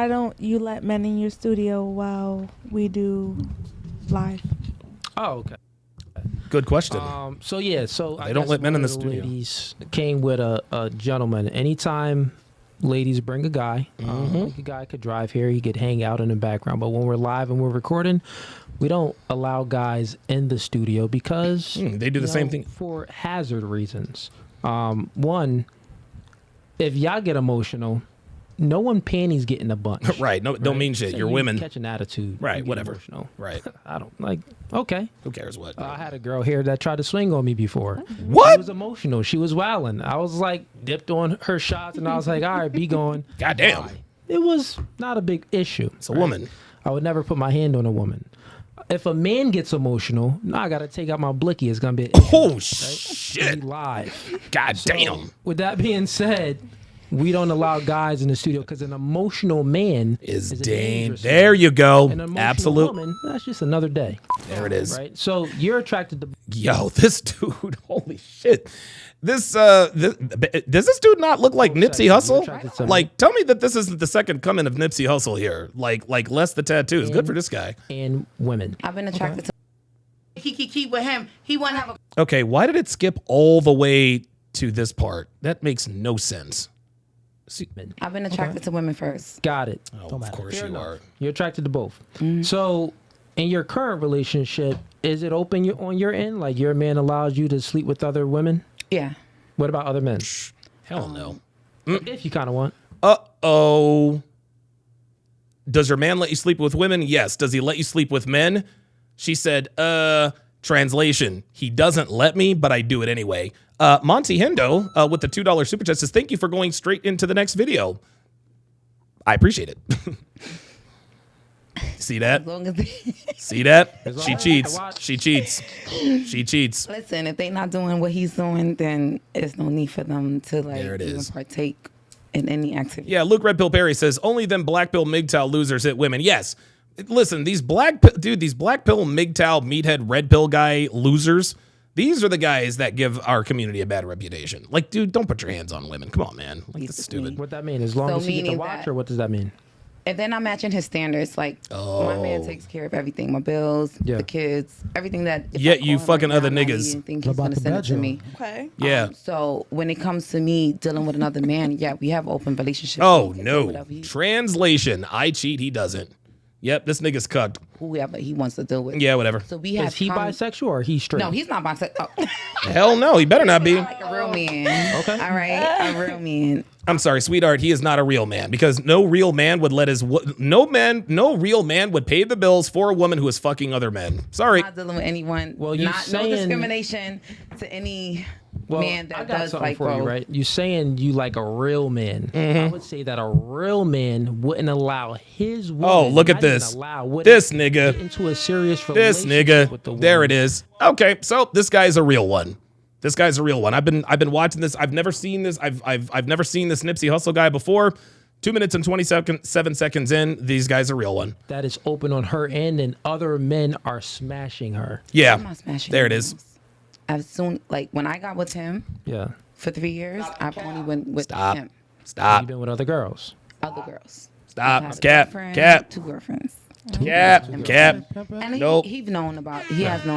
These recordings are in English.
Why don't you let men in your studio while we do live? Oh, okay. Good question. So yeah, so They don't let men in the studio. Ladies came with a gentleman. Anytime ladies bring a guy, like a guy could drive here, he could hang out in the background. But when we're live and we're recording, we don't allow guys in the studio because they do the same thing for hazard reasons. One, if y'all get emotional, no one panties get in a bunch. Right. No, don't mean shit. Say You're you women. catch an attitude. Right. You get Whatever. Emotional. Right. I don't like. Okay. Who cares what? I had a girl here that tried to swing on me before. What? She was emotional. She was wilding. I was like dipped on her shots, and I was like, all right, be going. Goddamn. Bye. It was not a big issue. It's a woman. I would never put my hand on a woman. If a man gets emotional, now I got to take out my blicky. It's going to be an issue, Oh, right? shit. Be live. God So, damn. with that being said, we don't allow guys in the studio because an emotional man Is a dangerous. dangerous There you go. An emotional Absolute. woman, that's just another day. There it is. Right? So you're attracted to... Yo, this dude, holy shit. Does this dude not look like Nipsey Hussle? Like, tell me that this isn't the second coming of Nipsey Hussle here. Like less the tattoos. Good for this guy. And women. I've been attracted to keep with him. He want to have a Okay, why did it skip all the way to this part? That makes no sense. See, I've been attracted to women first. Got it. oh, of course Fair you enough. are. You're attracted to both. So in your current relationship, is it open on your end? Like your man allows you to sleep with other women? Yeah. What about other men? Hell no. If you kind of want. Uh-oh. Does your man let you sleep with women? Yes. Does he let you sleep with men? She said, translation. He doesn't let me, but I do it anyway. Monty Hendo with the $2 super chat says, thank you for going straight into the next video. I appreciate it. See that? As long as See that? long She as I cheats. watch. She cheats. She cheats. listen, if they not doing what he's doing, then there's no need for them to like There it even is. partake in any activity. Yeah, Luke Red Pill Perry says, only them black pill MGTOW losers hit women. Yes. Listen, these black pill MGTOW meathead red pill guy losers, these are the guys that give our community a bad reputation. Like, dude, don't put your hands on women. Come on, man. Like, that's stupid. What that mean? As long So as you get to meaning watch, that- or what does that mean? If they're not matching his standards, like my man takes care of everything, my bills, Yeah. the kids, everything that. if Yet I you call him fucking now, other I don't niggas. even think he's What gonna about the send it to bedroom? me. Okay. Yeah. So when it comes to me dealing with another man, yeah, we have open relationships. Oh, He can do no. whatever he- Translation. I cheat. He doesn't. Yep, this nigga's cucked. whoever he wants to deal with. Yeah, whatever. So we have. Is he bisexual or he straight? No, he's not bisexual. Oh. Hell no. He better not be. Like a real man. Okay. All right, a real man. I'm sorry, sweetheart. He is not a real man because no real man would let no real man would pay the bills for a woman who is fucking other men. Sorry. Not dealing with anyone. Well, you no saying- discrimination to any man I that got does something like for you, both. right? You saying you like a real man. Mm-hmm. I would say that a real man wouldn't allow his woman. Oh, look at not even this. wouldn't This get nigga. into a serious This relationship with the nigga. woman. There it is. Okay, so this guy's a real one. This guy's a real one. I've been watching this. I've never seen this. I've never seen this Nipsey Hussle guy before. 2 minutes and 27 seconds in, these guys are a real one. That is open on her end, and other men are smashing her. Yeah. I'm not smashing There it him. is. As soon like when I got with him Yeah. for 3 years, I've only went with Stop. him. Stop. You've been with other girls. Other girls. I've Stop. had a Cap. girlfriend, Cap. 2 girlfriends. Cap. Cap. And Nope. he has known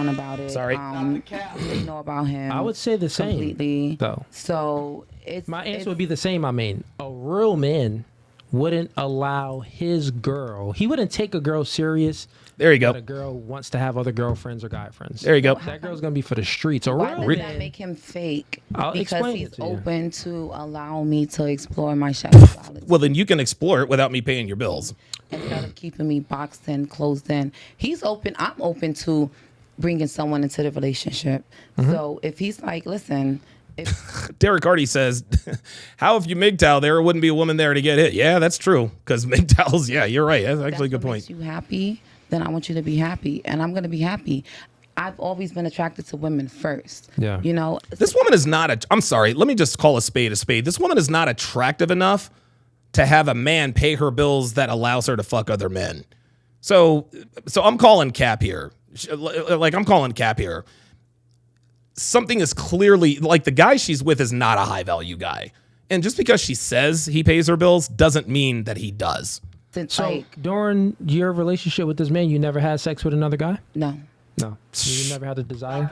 about it. Sorry. They know about him. I would say the same, completely. though. So it's My answer would be the same. I mean, a real man wouldn't allow his girl. He wouldn't take a girl serious. There you go. That a girl wants to have other girlfriends or guy friends. There you go. That girl's gonna be for the streets. A Why real does that man. make him fake? I'll Because explain he's it to you. open to allow me to explore my sexuality Well, then you can explore it without me paying your bills. instead of keeping me boxed in, closed in. He's open. I'm open to bringing someone into the relationship. Mm-hmm. So if he's like, listen, if Derek Hardy says, how if you MGTOW there wouldn't be a woman there to get hit? Yeah, that's true. Because MGTOWs, yeah, you're right. That's actually a good what point. makes you happy, then I want you to be happy, and I'm going to be happy. I've always been attracted to women first. Yeah. You know, This woman is not, I'm sorry, let me just call a spade a spade. This woman is not attractive enough to have a man pay her bills that allows her to fuck other men. So I'm calling cap here. Like, I'm calling cap here. Something is clearly, like, the guy she's with is not a high value guy. And just because she says he pays her bills doesn't mean that he does. Since So like during your relationship with this man, you never had sex with another guy? no. No. You never had a desire?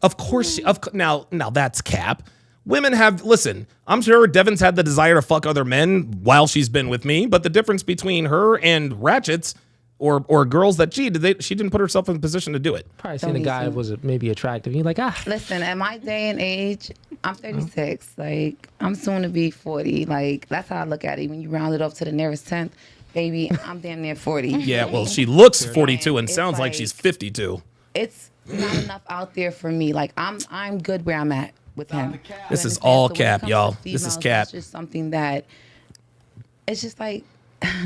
Of course, now that's cap. Women have, listen, I'm sure Devin's had the desire to fuck other men while she's been with me, but the difference between her and ratchets or girls that cheat, she didn't put herself in a position to do it. Probably seen a guy that was maybe attractive. You're like, Listen, at my day and age, I'm 36. Like, I'm soon to be 40. Like, that's how I look at it. When you round it up to the nearest 10th, baby, I'm damn near 40. Yeah, well, she looks 42 and It's sounds like like- she's 52. It's not enough out there for me. Like, I'm good where I'm at with him. You This is understand? all So when it cap, comes to y'all. This is females, cap. It's just something that, it's just like,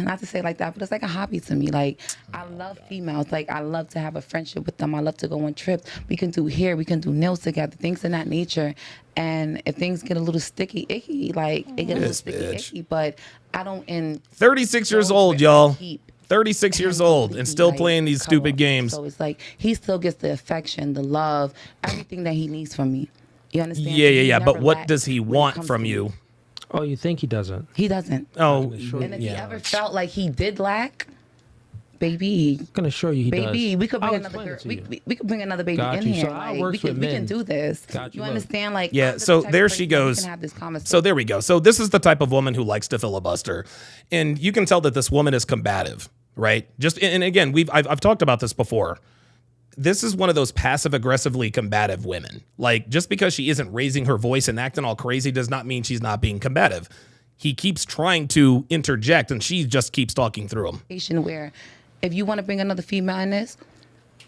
not to say like that, but it's like a hobby to me. Like, I love females. Like, I love to have a friendship with them. I love to go on trips. We can do hair. We can do nails together. Things of that nature. And if things get a little sticky, icky, like, it get a little This sticky, bitch. icky. But I don't 36 years indulge old, with y'all. keep 36 years him old and still like, playing these cuddle. stupid games. So it's like he still gets the affection, the love, everything that he needs from me. You understand? Yeah. He But never what lacks does he when it want comes from to me. you? oh, you think he doesn't? He doesn't. Oh, And if he yeah. ever felt like he did lack, baby, I can assure you he baby, does. we could bring I'll another explain girl. it to We, you. we could bring another baby Got in you. here. So how it Like, works we with can men. do this. Got you. You Look. understand? Like, Yeah, I'm the so protected there she person. We goes. can have this conversation. So there we go. So this is the type of woman who likes to filibuster, and you can tell that this woman is combative, right? And again, I've talked about this before. This is one of those passive aggressively combative women. Like, just because she isn't raising her voice and acting all crazy does not mean she's not being combative. He keeps trying to interject, and she just keeps talking through him. Where if you want to bring another female in this,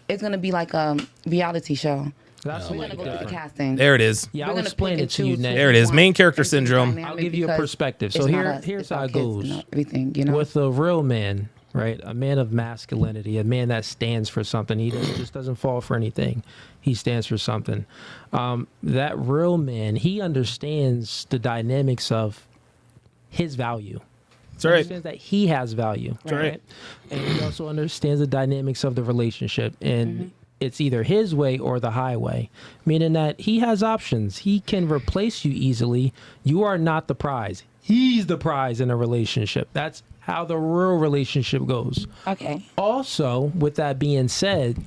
it's gonna be like a reality show. That's We're what gonna you go through got. the casting. There it is. Yeah, We're I'll gonna explain pick it and to you choose next. who There it we is. want. Main character It's syndrome. dynamic I'll give you a because perspective. So it's not here- us, here's it's our how it kids goes. and everything, you know. With a real man, right? A man of masculinity, a man that stands for something. He just doesn't fall for anything. He stands for something. That real man, he understands the dynamics of his value. That's He right. understands that he has value. right. And he also understands the dynamics of the relationship. And it's either his way or the highway, meaning that he has options. He can replace you easily. You are not the prize. He's the prize in a relationship. That's how the real relationship goes. Okay. Also, with that being said,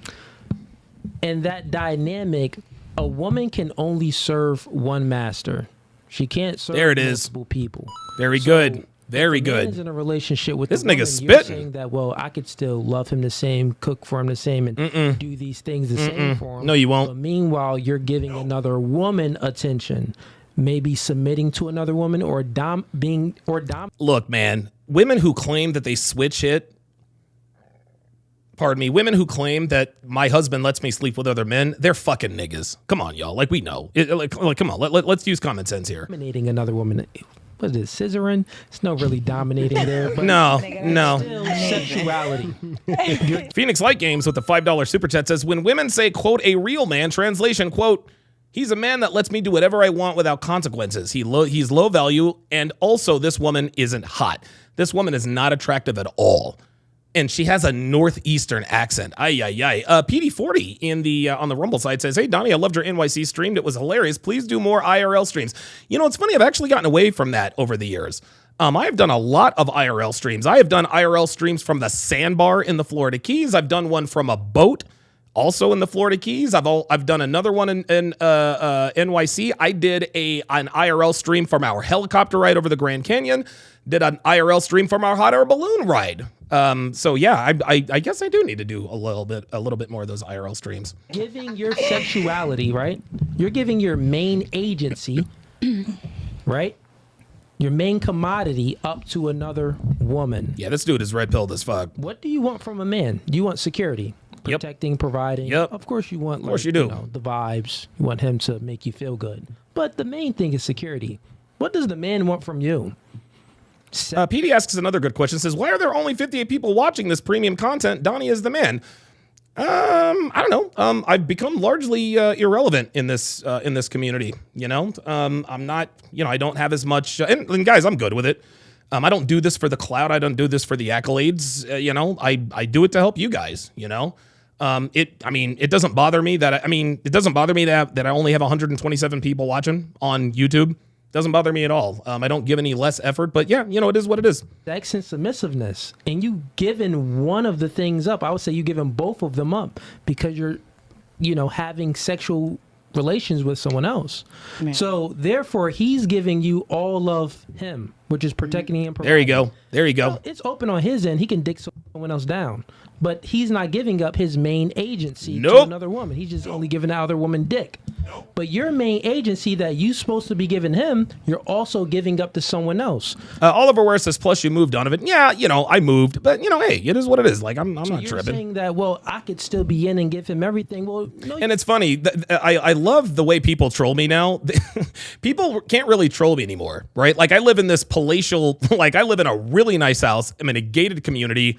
in that dynamic, a woman can only serve one master. She can't serve There it is. multiple people. Very So, good. Very if a man is good. in a relationship with This the nigga woman, you're spitting. saying that, well, I could still love him the same, cook for him the same, and do these things the same for him. No, you won't. But meanwhile, you're giving another woman attention, maybe submitting to another woman or being Look, man, women who claim that they switch it, pardon me, women who claim that my husband lets me sleep with other men, they're fucking niggas. Come on, y'all. Like, we know. Come on. Let's use common sense here. dominating another woman. What is it, scissoring? It's no really dominating there. But No. still sexuality. Phoenix Light Games with the $5 super chat says, when women say, quote, a real man, translation, quote, he's a man that lets me do whatever I want without consequences. He's low value, and also this woman isn't hot. This woman is not attractive at all. And she has a northeastern accent. PD40 in the on the Rumble side says, hey, Donnie, I loved your NYC stream. It was hilarious. Please do more IRL streams. You know, it's funny. I've actually gotten away from that over the years. I have done a lot of IRL streams. I have done IRL streams from the sandbar in the Florida Keys. I've done one from a boat, also in the Florida Keys. I've done another one in NYC. I did an IRL stream from our helicopter ride over the Grand Canyon. Did an IRL stream from our hot air balloon ride. So yeah, I guess I do need to do a little bit more of those IRL streams. Giving your sexuality, right? You're giving your main agency, right? Your main commodity up to another woman. Yeah, this dude is red pilled as fuck. What do you want from a man? Do you want security? Yep. Protecting, providing. Yep. Of course you want, Of course you do. the vibes. You want him to make you feel good. But the main thing is security. What does the man want from you? PD asks another good question. Says, why are there only 58 people watching this premium content? Donnie is the man. I don't know. I've become largely irrelevant in this community. You know, I'm not. You know, I don't have as much. And guys, I'm good with it. I don't do this for the clout. I don't do this for the accolades. You know, I do it to help you guys. You know, it doesn't bother me that I only have 127 people watching on YouTube. Doesn't bother me at all. I don't give any less effort, but yeah, it is what it is. Sex and submissiveness, and you giving one of the things up. I would say you giving both of them up because you're, having sexual relations with someone else. Man. So therefore, he's giving you all of him, which is protecting him. There you go. So it's open on his end. He can dick someone else down, but he's not giving up his main agency to another woman. He's just only giving the other woman dick. But your main agency that you supposed to be giving him, you're also giving up to someone else. Oliver Ware says, plus you moved, Donovan. Yeah, I moved, but hey, it is what it is. Like, I'm not You're tripping. saying that, well, I could still be in and give him everything. Well, no, And it's funny. I love the way people troll me now. People can't really troll me anymore, right? Like, I live in this palatial, I live in a really nice house. I'm in a gated community.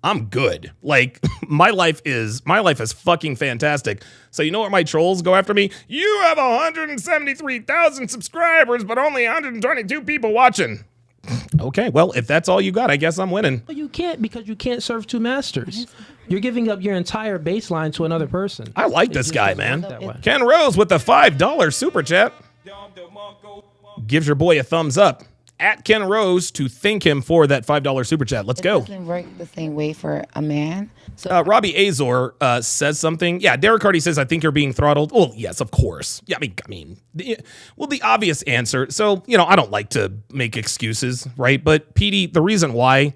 I'm good. Like, my life is fucking fantastic. So you know what my trolls go after me? You have 173,000 subscribers, but only 122 people watching. Okay, well, if that's all you got, I guess I'm winning. you can't, because you can't serve two masters. You're giving up your entire baseline to another person. I like It this just guy, doesn't man. work that way. Ken Rose with the $5 super chat. Gives your boy a thumbs up. At Ken Rose to thank him for that $5 super chat. Let's go. It doesn't work the same way for a man. So Robbie Azor says something. Yeah, Derek Hardy says, I think you're being throttled. Well, yes, of course. Yeah, the obvious answer. So, I don't like to make excuses, right? But Petey, the reason why,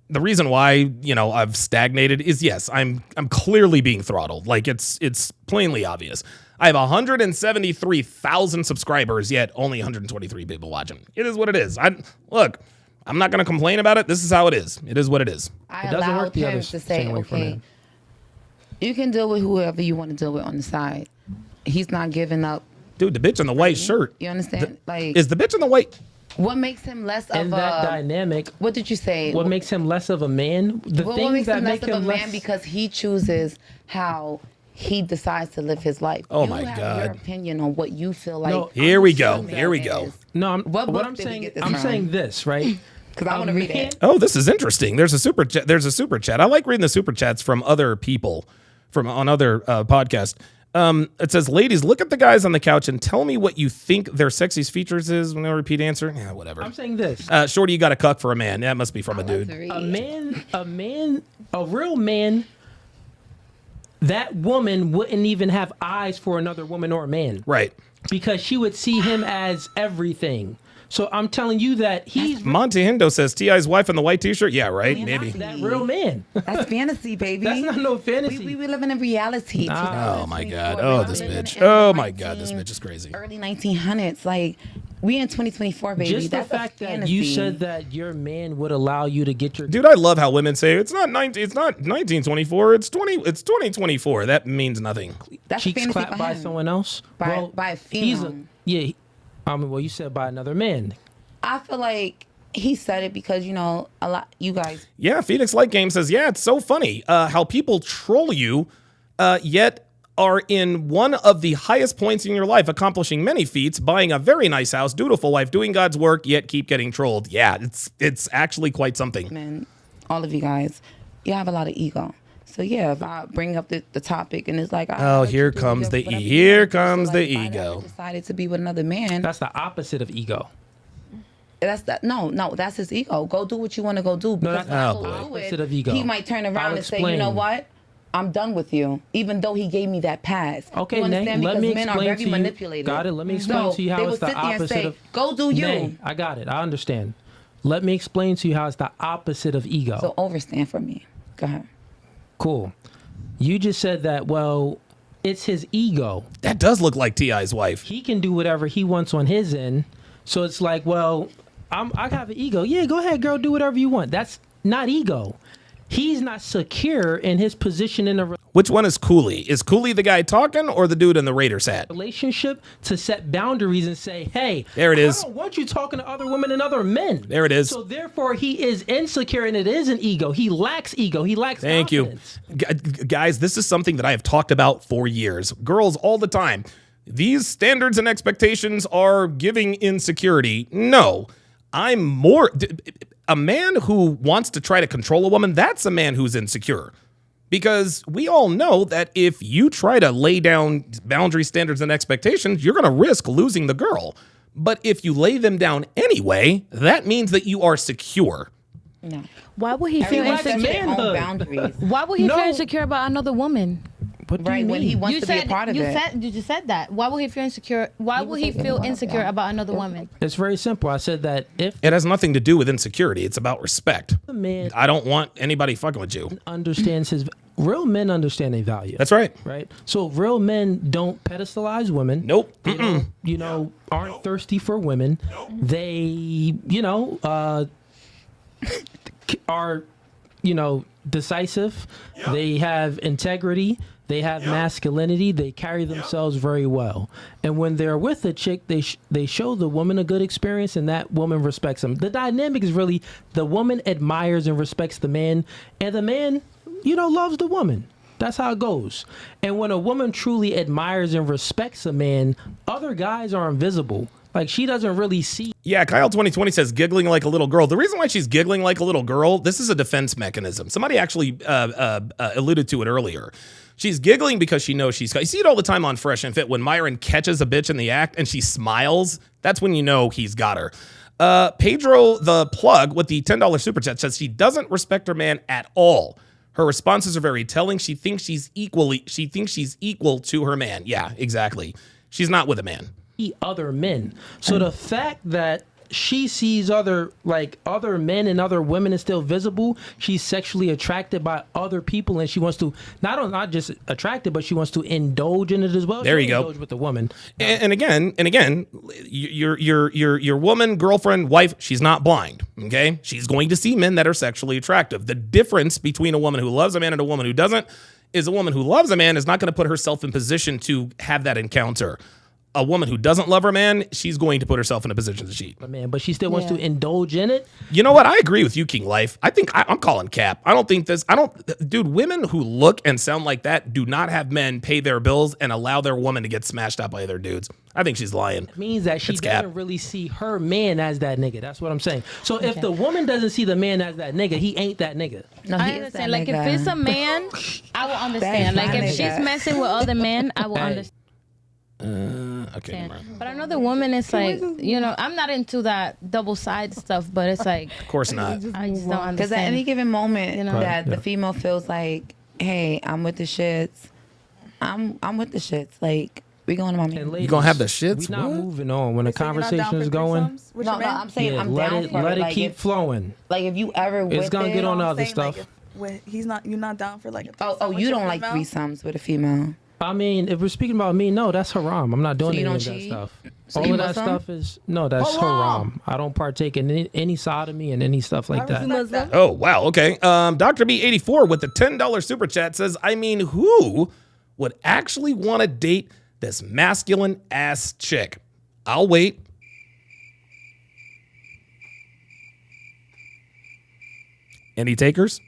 I've stagnated is, yes, I'm clearly being throttled. Like, it's plainly obvious. I have 173,000 subscribers, yet only 123 people watching. It is what it is. I'm not going to complain about it. This is how it is. It is what it is. I It doesn't work allowed the him other to say, same way for okay, men. you can deal with whoever you want to deal with on the side. He's not giving up. Dude, the bitch in the white shirt. You understand? Is the bitch in the white? What makes him less of And that a... dynamic, What did you say? what makes him less of a man? The what things makes that him make less of him a man less... because he chooses how he decides to live his life. Oh you my have God. your opinion on what you feel like. No, Here we go. understand Here we that go. is. No, What book I'm did he saying, get this I'm from? saying this, right? Because I want to read it. Oh, this is interesting. There's a super chat. I like reading the super chats from other people on other podcasts. It says, ladies, look at the guys on the couch and tell me what you think their sexiest features is. No repeat answer. Yeah, whatever. I'm saying this. Shorty, you got a cuck for a man. That must be from a dude. A real man, that woman wouldn't even have eyes for another woman or a man. Right. Because she would see him as everything. So I'm telling you that he's Monte Hindo says T.I.'s wife in the white t-shirt. Yeah, right. Yeah. Maybe. that real man. That's fantasy, baby. That's not no fantasy. We living in reality. Oh my God. 2024, Oh, we're this living bitch. in Oh the my God. This bitch is crazy. Early 1900s. Like, we in 2024, baby. Just That's the fact a that fantasy. you said that your man would allow you to get your Dude, I love how women say it's not 1924. It's 2024. That means nothing. That's a cheeks fantasy clapped for by him. someone else. By a female. Well, you said by another man. I feel like he said it because, a lot, you guys. Yeah, Phoenix Light Game says, yeah, it's so funny how people troll you, yet are in one of the highest points in your life, accomplishing many feats, buying a very nice house, dutiful wife, doing God's work, yet keep getting trolled. Yeah, it's actually quite something. Man, all of you guys, you have a lot of ego. So yeah, if I bring up the topic and it's like, Oh, here comes the here comes the ego. Decided to be with another man. That's the opposite of ego. No, that's his ego. Go do what you want to go do. Because that's when I the go do opposite it, of ego. He might turn around I'll and say, you know explain. what? I'm done with you, even though he gave me that pass. Okay, you Nay, understand? let Because me men are explain very to you. manipulated. Got it. Let me explain to you how they it's would the sit there and opposite say, of. go do you. Nay, I got it. I understand. Let me explain to you how it's the opposite of ego. So overstand for me. Go ahead. Cool. You just said that, well, it's his ego. That does look like T.I.'s wife. He can do whatever he wants on his end. So it's like, well, I have an ego. Yeah, go ahead, girl, do whatever you want. That's not ego. He's not secure in his position in a Which one is Cooley? Is Cooley the guy talking or the dude in the Raiders hat? relationship to set boundaries and say, hey, There it is. I don't want you talking to other women and other men. There it is. So therefore, he is insecure, and it is an ego. He lacks ego. He lacks Thank you. confidence. Guys, this is something that I have talked about for years. Girls all the time. These standards and expectations are giving insecurity. No, I'm more... A man who wants to try to control a woman, that's a man who's insecure. Because we all know that if you try to lay down boundary standards and expectations, you're going to risk losing the girl. But if you lay them down anyway, that means that you are secure. No. Why would he feel Everyone sets insecure? their own boundaries. Why would he No. feel insecure about another woman? What do you Right, when mean? he wants to be a part of it. You just said that. Why would he feel insecure? Why would he feel insecure about another woman? It's very simple. I said that if It has nothing to do with insecurity. It's about respect. the man I don't want anybody fucking with you. understands his real men understand their value. That's right. Right. So real men don't pedestalize women. Nope. They don't, aren't thirsty for women. They, are, decisive. They have integrity. They have masculinity. They carry themselves very well. And when they're with a chick, they show the woman a good experience, and that woman respects them. The dynamic is really the woman admires and respects the man, and the man, loves the woman. That's how it goes. And when a woman truly admires and respects a man, other guys are invisible. Like, she doesn't really see. Yeah, Kyle 2020 says giggling like a little girl. The reason why she's giggling like a little girl, this is a defense mechanism. Somebody actually alluded to it earlier. She's giggling because she knows she's. You see it all the time on Fresh and Fit when Myron catches a bitch in the act and she smiles. That's when you know he's got her. Pedro the Plug with the $10 super chat says she doesn't respect her man at all. Her responses are very telling. She thinks she's equal to her man. Yeah, exactly. She's not with a man. Other men. So the fact that she sees other men and other women is still visible, she's sexually attracted by other people, and she wants to not just attracted, but she wants to indulge in it as well. There She you go. indulge with the woman. And again, your woman, girlfriend, wife, she's not blind. Okay, she's going to see men that are sexually attractive. The difference between a woman who loves a man and a woman who doesn't is a woman who loves a man is not going to put herself in position to have that encounter. A woman who doesn't love her man, she's going to put herself in a position to cheat. Man, but she still wants to indulge in it. You know what? I agree with you, King Life. I think I'm calling cap. Dude, women who look and sound like that do not have men pay their bills and allow their woman to get smashed out by other dudes. I think she's lying. It means that she It's cap. doesn't really see her man as that nigga. That's what I'm saying. So if the woman doesn't see the man as that nigga, he ain't that nigga. No, I he is understand. that Like, if nigga. it's a man, I will understand. That's Like, my if she's nigga. messing with other men, I will Hey. understand. Okay, never mind. But another woman is like, I'm not into that double side stuff, but it's like, Of course not. I just don't understand. Because at any given moment that yeah. the female feels like, hey, I'm with the shits. I'm with the shits. Like, we going to my And man. ladies, gonna have the shits? We not What? moving on when the So you're not down conversation for is going. threesomes with your No, man? I'm saying Yeah, I'm let down it for it. let it Like, keep if, flowing. like, if you ever with gonna it, get on I'm other saying, stuff. Like, you're not down for like a Oh, threesome with you your don't like female? threesomes with a female. I mean, if we're speaking about me, no, that's haram. I'm not doing So you any don't of that cheat? stuff. So All you of that Muslim? stuff is that's haram. I don't partake in any sodomy and any stuff like that. Muslim? Oh, wow. Okay. Dr. B84 with the $10 super chat says, I mean, who would actually want to date this masculine ass chick? I'll wait. Any takers?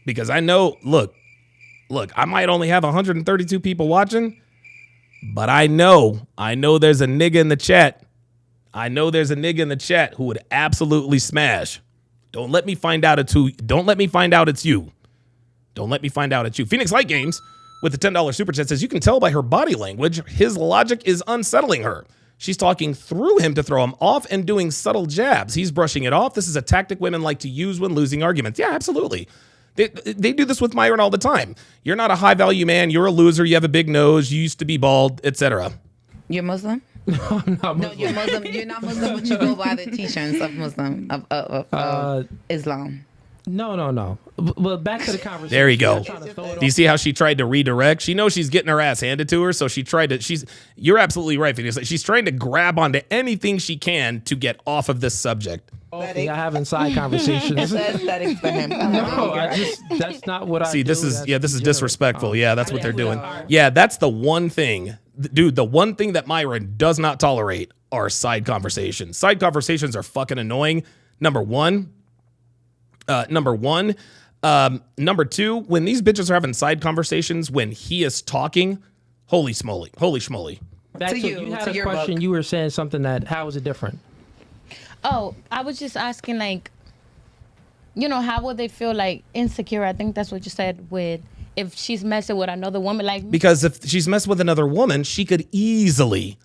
Because I know, look, I might only have 132 people watching, but I know there's a nigga in the chat. I know there's a nigga in the chat who would absolutely smash. Don't let me find out it's you. Don't let me find out it's you. Phoenix Light Games with the $10 super chat says, you can tell by her body language, his logic is unsettling her. She's talking through him to throw him off and doing subtle jabs. He's brushing it off. This is a tactic women like to use when losing arguments. Yeah, absolutely. They do this with Myron all the time. You're not a high value man. You're a loser. You have a big nose. You used to be bald, etc. You're Muslim? No, you're Muslim. You're not Muslim, but you go by the teachings of Muslim of Islam. No. But back to the conversation. There you go. I'm trying to throw it Do you see how she tried to redirect? She knows she's getting her ass handed to her, so she tried to. You're absolutely right, Phoenix. She's trying to grab onto anything she can to get off of this subject. I have inside conversations. That's aesthetics for him. No, that's not what I See, do. this is That's disrespectful. degenerate. Yeah, that's what they're doing. Yeah, that's the one thing, dude. The one thing that Myron does not tolerate are side conversations. Side conversations are fucking annoying. Number one. Number two, when these bitches are having side conversations, when he is talking, holy schmoly. Back to you had a question. book. You were saying something how is it different? Oh, I was just asking, like, how would they feel, like, insecure? I think that's what you said, with if she's messing with another woman, like. Because if she's messing with another woman, she could easily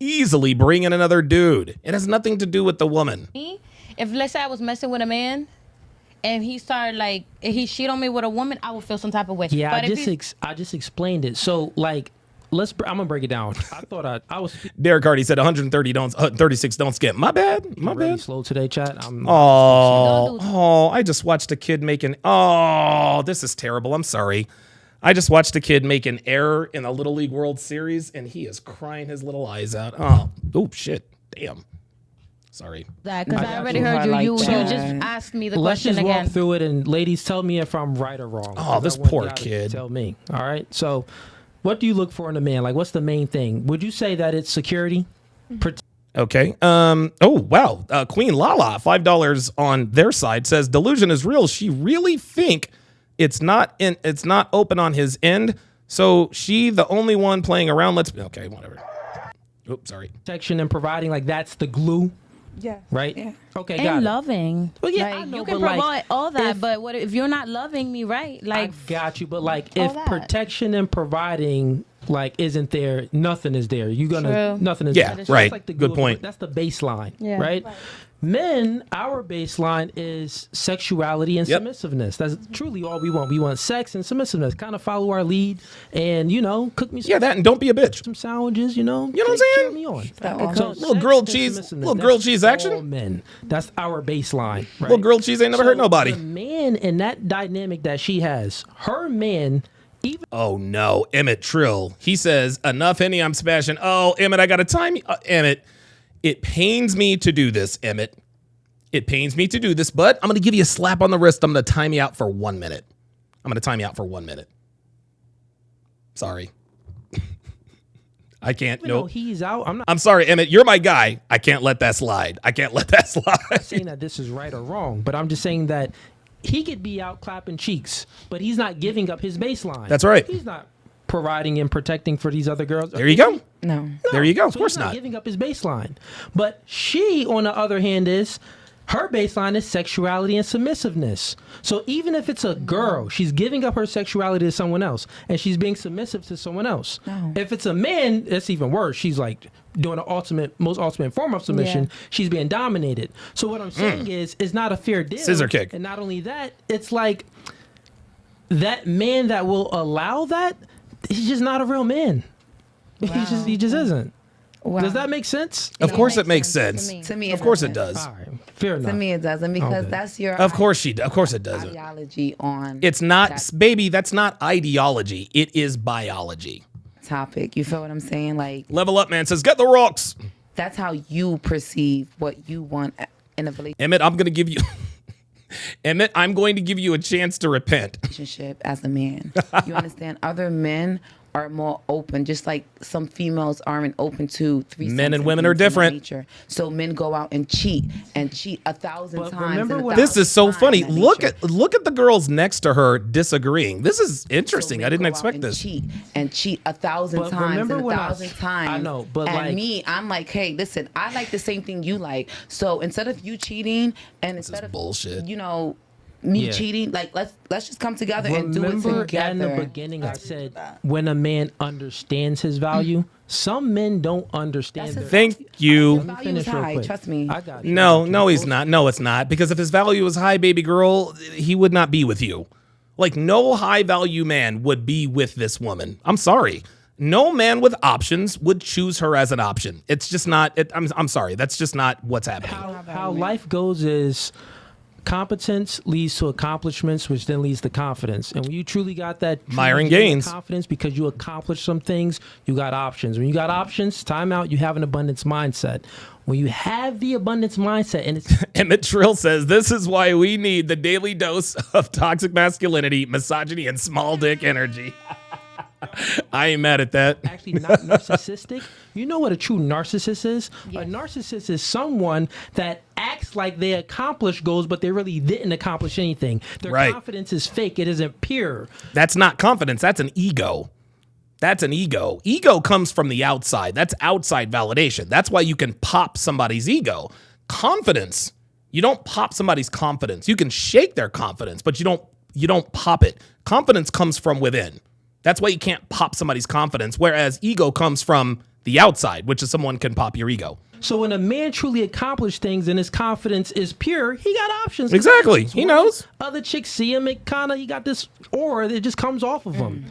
easily bring in another dude. It has nothing to do with the woman. Me, if let's say I was messing with a man and he started like he cheated on me with a woman, I would feel some type of way. Yeah, But I just explained it. So like, I'm gonna break it down. I thought I was Derek Hardy said 136 don't skip. My bad. My really bad. slow today, chat. Don't do that. I just watched a kid making. Oh, this is terrible. I'm sorry. I just watched a kid make an error in the Little League World Series, and he is crying his little eyes out. Oh, shit. Damn. Sorry. Because I already you. heard I you. like You that. just asked me the Let's question just again. walk through it, and ladies, tell me if I'm right or wrong. Oh, this I want poor y'all to kid. Tell me. All right. So, what do you look for in a man? Like, what's the main thing? Would you say that it's security? Okay. Oh, wow. Queen Lala, $5 on their side, says delusion is real. She really think it's not open on his end. So she the only one playing around. Okay, whatever. Oops, sorry. Protection and providing, like that's the glue, Yeah. right? Yeah. Okay, got And it. loving. Well, yeah, I Like, know, you can but, like, provide all that, if- but what if you're not loving me right? Like, I got you, but like all if that. protection and providing like isn't there, nothing is there. You gonna True. nothing is Yeah, there. right. Like the Good glue. point. That's the baseline, Yeah. right? Men, our baseline is sexuality and Yep. submissiveness. That's truly all we want. We want sex and submissiveness. Kind of follow our lead, and cook me some, Yeah, that and don't be a bitch. some sandwiches. You know what I'm cheer saying? Me on. That So Little sex grilled and cheese- submissiveness, little grilled that's cheese action? all men. That's our baseline. Right? Little grilled cheese ain't never hurt nobody. The man in that dynamic that she has, her man, even Oh no, Emmett Trill. He says, enough Henny, I'm smashing. Oh, Emmett, I gotta time you. Emmett, it pains me to do this, Emmett. It pains me to do this, but I'm gonna give you a slap on the wrist. I'm gonna time you out for 1 minute. Sorry. I can't. though No. he's out. I'm not I'm sorry, Emmett. You're my guy. I can't let that slide. saying that this is right or wrong, but I'm just saying that he could be out clapping cheeks, but he's not giving up his baseline. That's right. He's not providing and protecting for these other girls. There you go. No. There you go. Of So course he's not not. giving up his baseline. But she, on the other hand, her baseline is sexuality and submissiveness. So even if it's a girl, she's giving up her sexuality to someone else, and she's being submissive to someone else. No. If it's a man, that's even worse. She's like doing the most ultimate form of submission. Yeah. She's being dominated. So what I'm saying is, it's not a fair deal. Scissor kick. And not only that, it's like that man that will allow that, he's just not a real man. He just isn't. Wow. Does that make sense? Of course it makes sense sense. to me. To me, Of course it doesn't. does. All right, fair enough. To me, it doesn't because Okay. that's your Of course it doesn't. ideology on It's not, that baby, that's not ideology. It is biology. topic. You feel what I'm saying? Like Level Up Man says, get the rocks. that's how you perceive what you want in a Emmett, I'm going to give you... Emmett, I'm going to give you a chance to repent. relationship as a man. You understand? Other men are more open, just like some females aren't open to threesomes. Men and women are different. Nature. So men go out and cheat 1,000 But times. remember and when- This is so 1,000 funny. times in Look nature. at the girls next to her disagreeing. This is interesting. So I men didn't go expect out this. and cheat 1,000 But times remember and when 1,000 times. I know, but and like- me, I'm like, hey, listen, I like the same thing you like. So instead of you cheating and instead of bullshit. me Yeah. cheating, like let's just come together and do it Remember together. in the beginning I said when a man understands his value, some men don't understand That's their his Thank you. His value is high, trust me. I got you. No, he's not. No, it's not. Because if his value was high, baby girl, he would not be with you. Like, no high value man would be with this woman. I'm sorry. No man with options would choose her as an option. It's just not. I'm sorry. That's just not what's happening. How life goes is competence leads to accomplishments, which then leads to confidence. And when you truly got that Myron truly genuine Gaines. confidence because you accomplished some things, you got options. When you got options, time out, you have an abundance mindset. When you have the abundance mindset, and it's Emmett Trill says this is why we need the daily dose of toxic masculinity, misogyny, and small dick energy. I ain't mad at that. actually not narcissistic. You know what a true narcissist is? A narcissist is someone that acts like they accomplished goals, but they really didn't accomplish anything. Their Right. confidence is fake. It isn't pure. That's not confidence. That's an ego. That's an ego. Ego comes from the outside. That's outside validation. That's why you can pop somebody's ego. Confidence, you don't pop somebody's confidence. You can shake their confidence, but you don't pop it. Confidence comes from within. That's why you can't pop somebody's confidence, whereas ego comes from the outside, which is someone can pop your ego. So when a man truly accomplished things and his confidence is pure, he got options. Exactly. He knows. Other chicks see him, it kind of, he got this aura that just comes off of him.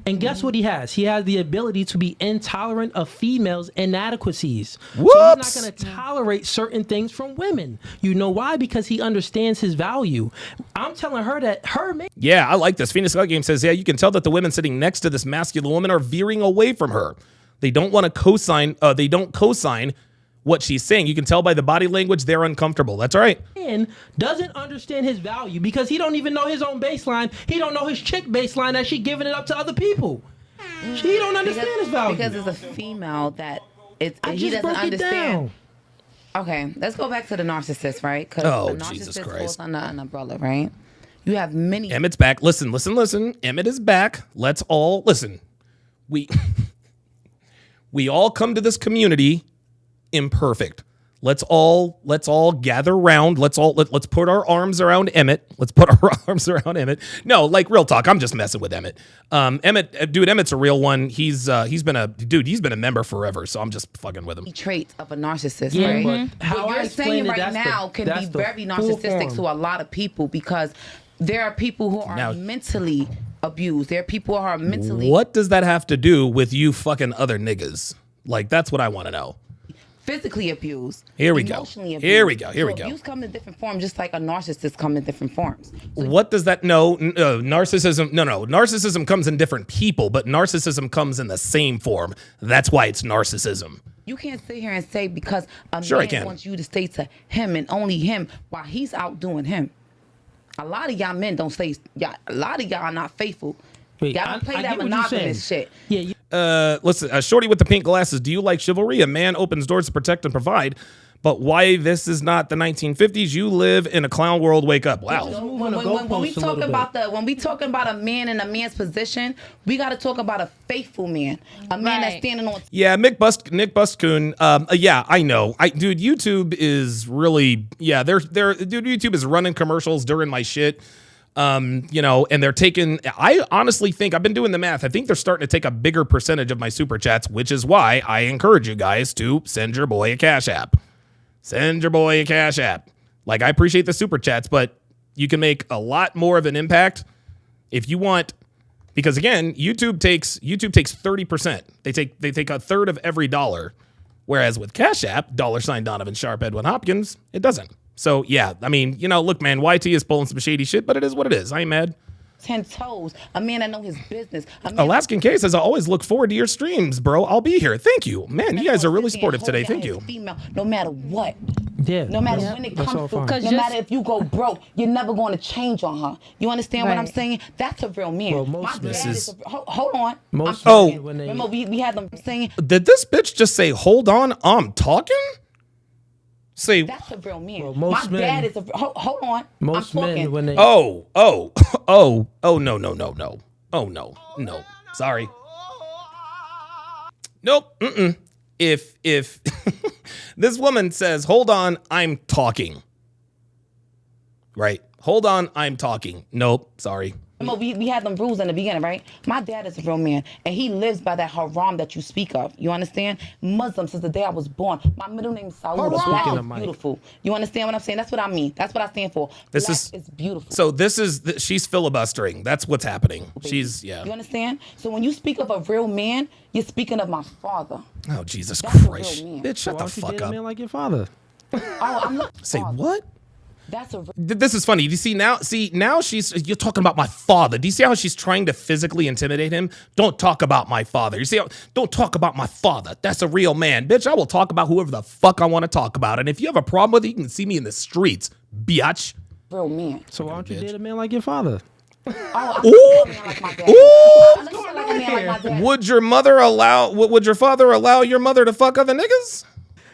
And guess what he has? He has the ability to be intolerant of females' inadequacies. Whoops. So he's not going to tolerate certain things from women. You know why? Because he understands his value. I'm telling her that her man. Yeah, I like this. Phoenix Scout Game says, yeah, you can tell that the women sitting next to this masculine woman are veering away from her. They don't want to co-sign. They don't co-sign what she's saying. You can tell by the body language they're uncomfortable. That's all right. Doesn't understand his value because he don't even know his own baseline. He don't know his chick baseline that she giving it up to other people. He don't understand his value. Because it's a female that he just doesn't broke it understand. down. Okay, let's go back to the narcissist, right? Because Oh, the Jesus narcissist Christ. falls under an umbrella, right? You have many. Emmett's back. Listen. Emmett is back. Let's all listen. We all come to this community imperfect. Let's all gather around. Let's put our arms around Emmett. No, like real talk. I'm just messing with Emmett. Emmett's a real one. He's been a member forever. So I'm just fucking with him. Traits of a narcissist, Yeah, right? but how What I you're saying explain it, right that's now can be the very full narcissistic form. to a lot of people because there are people who are Now- mentally abused. There are people who are mentally What does that have to do with you fucking other niggas? Like, that's what I want to know. physically abused. Here we go. Emotionally abused. Here we go. Abuse come in different forms, just like a narcissist come in different forms. So What does that narcissism? No. Narcissism comes in different people, but narcissism comes in the same form. That's why it's narcissism. you can't sit here and say because a Sure I man can. wants you to stay to him and only him while he's out doing him. A lot of y'all men don't stay. A lot of y'all are not faithful. Wait, Y'all don't play I that get what you're monogamous saying. shit. Yeah, you, Listen, Shorty with the pink glasses. Do you like chivalry? A man opens doors to protect and provide. But why this is not the 1950s? You live in a clown world. Wake up! Wow. move on the When we goalposts a little bit. when we talking about a man in a man's position, we got to talk about a faithful man, a man that's Right. standing on. Yeah, Nick Bustcoon. Yeah, I know. Dude, YouTube is really. Yeah, YouTube is running commercials during my shit. And they're taking. I honestly think I've been doing the math. I think they're starting to take a bigger percentage of my super chats, which is why I encourage you guys to send your boy a Cash App. Send your boy a Cash App. Like, I appreciate the super chats, but you can make a lot more of an impact if you want. Because again, YouTube takes 30%. They take a third of every dollar, whereas with Cash App, $ Donovan Sharpe Edwin Hopkins, it doesn't. So yeah, I mean, look, man, YT is pulling some shady shit, but it is what it is. I ain't mad. 10 toes, a man that know his business. A man Alaskan Case says, I always look forward to your streams, bro. I'll be here. Thank you. Man, you guys are really supportive today. Thank you. Female, no matter what. yeah. No matter that's- when it that's all comes through, fine. no matter if you go broke, you're never going to change on her. You understand what I'm Right. saying? That's a real man. Well, most My dad men- is a, hold on. Most Oh. men, when they- Remember, we had them saying, Did this bitch just say, hold on, I'm talking? Say, that's a real man. Well, most My dad men- is a, hold on. most I'm men talking. when they no. Oh, no. Sorry. Nope. If this woman says, hold on, I'm talking. Right. Hold on, I'm talking. Nope. Sorry. Remember, we had them rules in the beginning, right? My dad is a real man, and he lives by that haram that you speak of. You understand? Muslim since the day I was born. My middle name is Saud. Black Speaking is of Mike. beautiful. You understand what I'm saying? That's what I mean. That's what I stand for. This Black is- beautiful. So she's filibustering. That's what's happening. She's, You yeah. understand? So when you speak of a real man, you're speaking of my father. Oh, Jesus That's a real Christ. man. Bitch, shut why the don't you fuck date a up. man like your father? Oh, I'm not. Say father. what? That's a real. This is funny. Do you see now? You're talking about my father. Do you see how she's trying to physically intimidate him? Don't talk about my father. You see how? Don't talk about my father. That's a real man, bitch. I will talk about whoever the fuck I want to talk about. And if you have a problem with it, you can see me in the streets, biatch. real man. So why don't you bitch. date a man like your father? Oh, I'm Ooh. a man like my dad. Ooh. I'm still like a man like my dad. Would your father allow your mother to fuck other niggas?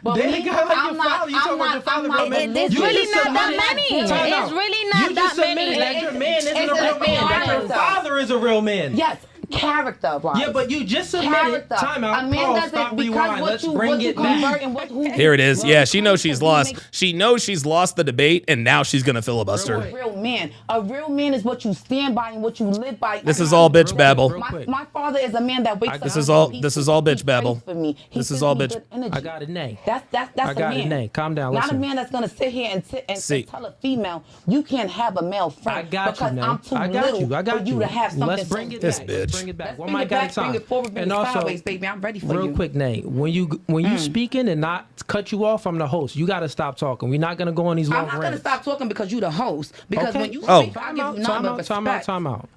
But Date me, a guy like I'm your not- father. You talking I'm about your not- father, I'm real not- man? It's You really just not that submitted- many. Time out. It's really not You that just submitted many. that your man isn't a It's real man. That your it's- father is a real man. Yes. Character, right? Yeah, but you just admitted. Character. Time out. A man Pause, doesn't stop, because rewind. what Let's you bring it convert back. and what who Here it is. Yeah, she knows she's lost. Make- She knows she's lost the debate, and now she's gonna filibuster. A real man. A real man is what you stand by and what you live by. This is all bitch babble. Real quick. My father is a man that wakes up. This is all bitch He babble. prays for me. He This is sends all me bitch- good energy. I got it, nay. That's I got a it, man. nay. Calm down, Not listen. a man that's gonna sit here and See. tell a female you can't have a male friend I got because you, Nay. I'm too I got little you. I got for you to have something. Let's bring it This back. bitch. Let's bring it back. Let's One bring mic it at back, a time. bring it forward, bring And it also, sideways, baby. I'm ready for real you. quick, Nate. When you speaking and not cut you off, I'm the host. You got to stop talking. We're not gonna go on these long I'm not gonna rants. stop talking because you the host. Because Okay. when you Oh. speak, I give you nothing but respect. Time out.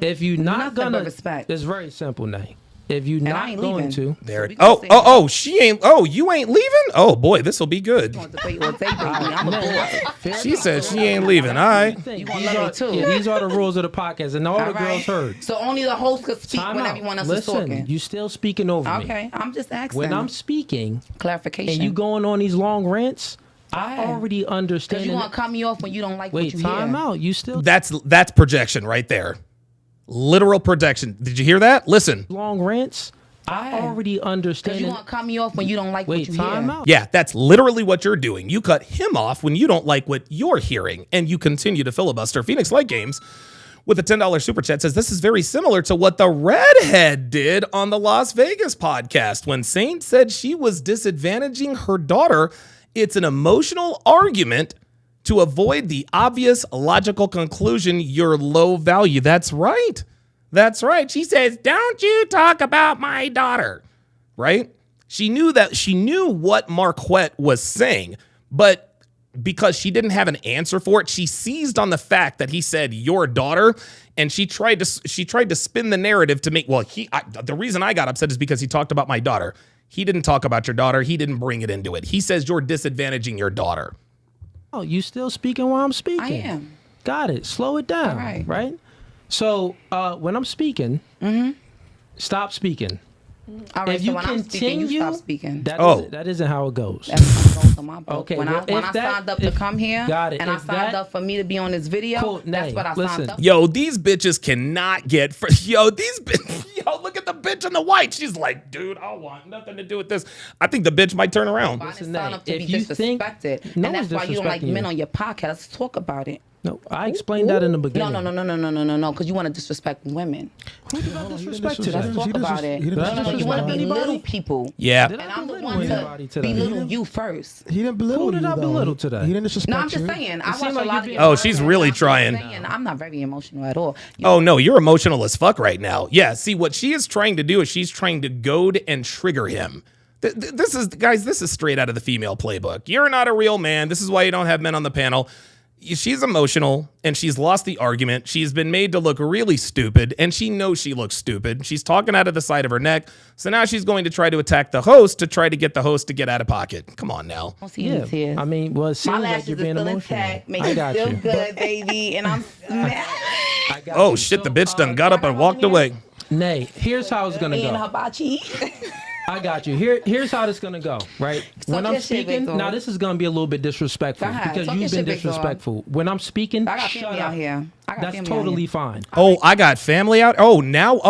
If you not Nothing but gonna, respect. it's very simple, Nate. If you I not ain't going leaving. to, There it. we gonna say that. She ain't. Oh, you ain't leaving. Oh boy, this will be good. You want to debate all day, baby. I'm a boy. She said she ain't leaving. All right. You gonna these love are, me too. yeah, these are the rules of the podcast, and all the All right? girls heard. So only the host could speak Time when out. everyone else Listen, is talking. you still speaking over me. Okay, I'm just asking. When I'm speaking clarification. and you going on these long rants, I Right. already because understand. you want to cut me off when you don't like Wait, what you time hear. out. You still That's projection right there. Literal projection. Did you hear that? Listen. long rants. I Right. already Because understand. you want to cut me off when you don't like Wait, what you time hear. out. Yeah, that's literally what you're doing. You cut him off when you don't like what you're hearing, and you continue to filibuster. Phoenix Light Games with a $10 super chat says this is very similar to what the redhead did on the Las Vegas podcast when Saint said she was disadvantaging her daughter. It's an emotional argument to avoid the obvious logical conclusion you're low value. That's right. That's right. She says, "Don't you talk about my daughter." Right? She knew what Marquette was saying, but because she didn't have an answer for it, she seized on the fact that he said your daughter, and she tried to spin the narrative to make the reason I got upset is because he talked about my daughter. He didn't talk about your daughter. He didn't bring it into it. He says you're disadvantaging your daughter. Oh, you still speaking while I'm speaking? I am. Got it. Slow it down. All right. Right. So when I'm speaking, stop speaking. All right, If so you when I'm speaking, you continue, stop speaking. That isn't how it goes. That's how it goes on my book. Okay, when well, I if that- signed up to if- come here got it. and I If signed that- up for me to be on this video, Cool, that's Nay, what I listen. signed up Yo, these bitches cannot get yo, look at the bitch in the white. She's like, dude, I want nothing to do with this. I think the bitch might turn around. I Listen, didn't sign Nay, up to if be you think- disrespected. No And that's one's why you don't like disrespecting men you. on your podcast. Let's talk about it. No, I explained that in the beginning. No, because you want to disrespect women. Who did I disrespect Let's today? talk about it. He didn't No, you disrespect want to be anybody? little people. Yeah. Did And I I'm the belittle one anybody to today? belittle you first. He didn't belittle Who did you, I though. belittle today? He didn't disrespect No, I'm just you. saying. I seemed watch like a you're lot of being- your Oh, videos, she's and really I'm just trying. saying, I'm not very emotional at all. Oh no, you're emotional as fuck right now. Yeah, see what she is trying to do is she's trying to goad and trigger him. This is straight out of the female playbook. You're not a real man. This is why you don't have men on the panel. She's emotional and she's lost the argument. She's been made to look really stupid and she knows she looks stupid. She's talking out of the side of her neck. So now she's going to try to attack the host to try to get the host to get out of pocket. Come on now. I don't see any tears. I mean, well, it My seems like lashes you're are being still emotional. intact. Make I it got feel you. good, baby. And I'm smashed. I got Oh you. shit, the So, bitch done got up and walked away. Nay, here's how it's gonna Me and go. hibachi. I got you. Here's how this gonna go. Right when I'm your shit, speaking, Victor. now this is gonna be a little bit disrespectful Go ahead. because Talk you've your been shit, Victor. disrespectful. When I'm speaking, I got shut family up. out here. I got That's family out totally here. fine. Oh, I got family out. Oh, now.